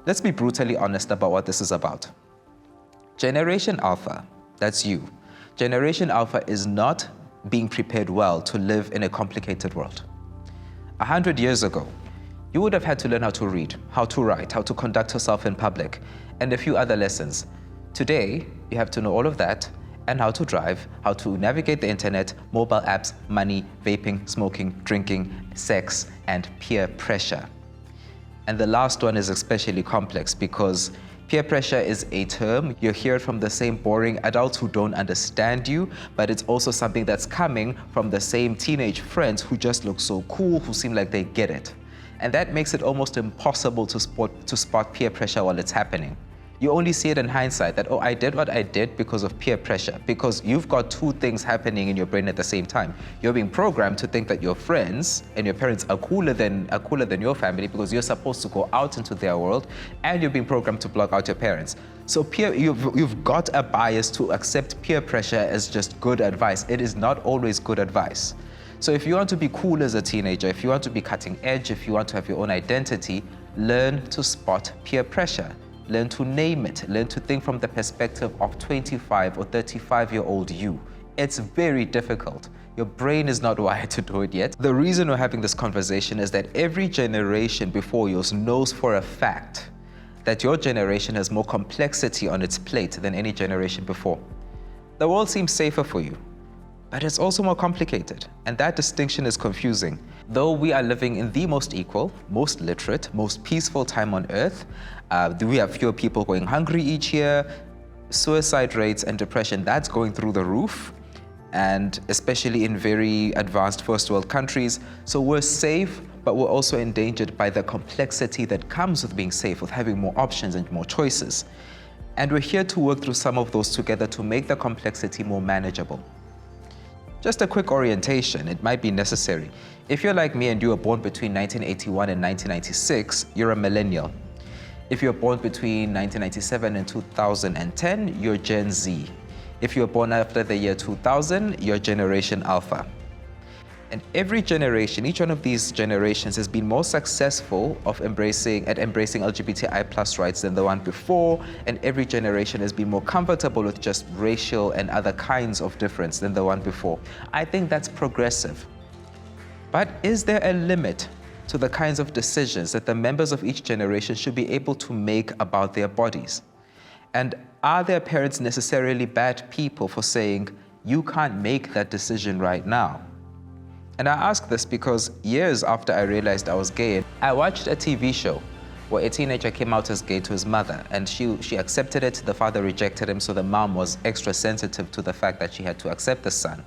Let's be brutally honest about what this is about. Generation Alpha, that's you. Generation Alpha is not being prepared well to live in a complicated world. 100 years ago, you would have had to learn how to read, how to write, how to conduct yourself in public, and a few other lessons. Today, you have to know all of that and how to drive, how to navigate the internet, mobile apps, money, vaping, smoking, drinking, sex, and peer pressure. And the last one is especially complex because peer pressure is a term. You hear it from the same boring adults who don't understand you, but it's also something that's coming from the same teenage friends who just look so cool, who seem like they get it. And that makes it almost impossible to spot peer pressure while it's happening. You only see it in hindsight that, oh, I did what I did because of peer pressure, because you've got two things happening in your brain at the same time. You're being programmed to think that your friends and your parents are cooler than your family because you're supposed to go out into their world, and you're being programmed to block out your parents. So you've got a bias to accept peer pressure as just good advice. It is not always good advice. So if you want to be cool as a teenager, if you want to be cutting edge, if you want to have your own identity, learn to spot peer pressure. Learn to name it. Learn to think from the perspective of 25 or 35-year-old you. It's very difficult. Your brain is not wired to do it yet. The reason we're having this conversation is that every generation before yours knows for a fact that your generation has more complexity on its plate than any generation before. The world seems safer for you, but it's also more complicated, and that distinction is confusing. Though we are living in the most equal, most literate, most peaceful time on earth, we have fewer people going hungry each year, suicide rates and depression, that's going through the roof, and especially in very advanced first world countries. So we're safe, but we're also endangered by the complexity that comes with being safe, with having more options and more choices. And we're here to work through some of those together to make the complexity more manageable. Just a quick orientation, it might be necessary. If you're like me and you were born between 1981 and 1996, you're a millennial. If you're born between 1997 and 2010, you're Gen Z. If you're born after the year 2000, you're Generation Alpha. And every generation, each one of these generations has been more successful at embracing LGBTI+ rights than the one before, and every generation has been more comfortable with just racial and other kinds of difference than the one before. I think that's progressive. But is there a limit to the kinds of decisions that the members of each generation should be able to make about their bodies? And are their parents necessarily bad people for saying, you can't make that decision right now? And I ask this because years after I realized I was gay, I watched a TV show where a teenager came out as gay to his mother, and she accepted it, the father rejected him, so the mom was extra sensitive to the fact that she had to accept the son.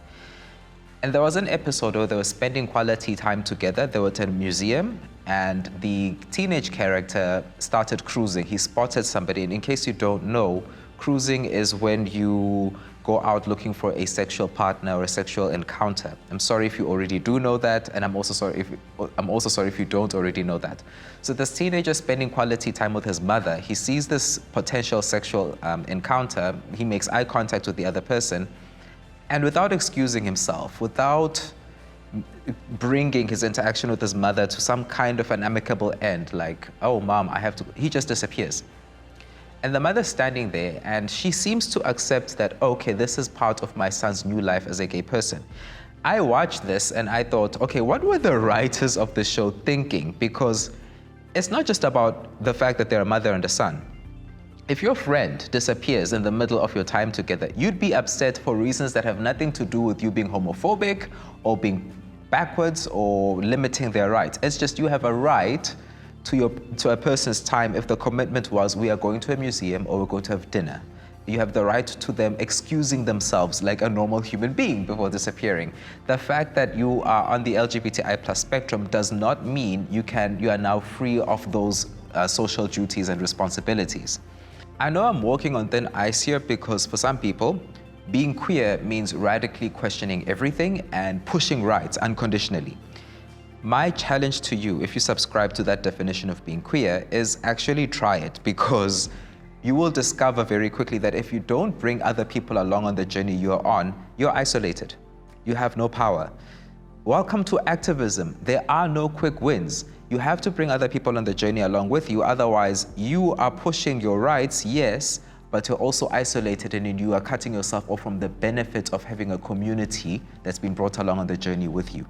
And there was an episode where they were spending quality time together. They were at a museum, and the teenage character started cruising. He spotted somebody, and in case you don't know, cruising is when you go out looking for a sexual partner or a sexual encounter. I'm sorry if you already do know that, and I'm also sorry if you don't already know that. So this teenager spending quality time with his mother, he sees this potential sexual encounter, he makes eye contact with the other person, and without excusing himself, without bringing his interaction with his mother to some kind of an amicable end, like, oh mom, I have to, he just disappears. And the mother's standing there, and she seems to accept that, okay, this is part of my son's new life as a gay person. I watched this and I thought, okay, what were the writers of the show thinking? Because it's not just about the fact that they're a mother and a son. If your friend disappears in the middle of your time together, you'd be upset for reasons that have nothing to do with you being homophobic or being backwards or limiting their rights. It's just you have a right to a person's time if the commitment was we are going to a museum or we're going to have dinner. You have the right to them excusing themselves like a normal human being before disappearing. The fact that you are on the LGBTI+ spectrum does not mean you are now free of those social duties and responsibilities. I know I'm walking on thin ice here because for some people, being queer means radically questioning everything and pushing rights unconditionally. My challenge to you, if you subscribe to that definition of being queer, is actually try it, because you will discover very quickly that if you don't bring other people along on the journey you're on, you're isolated. You have no power. Welcome to activism. There are no quick wins. You have to bring other people on the journey along with you. Otherwise, you are pushing your rights, yes, but you're also isolated and you are cutting yourself off from the benefit of having a community that's been brought along on the journey with you.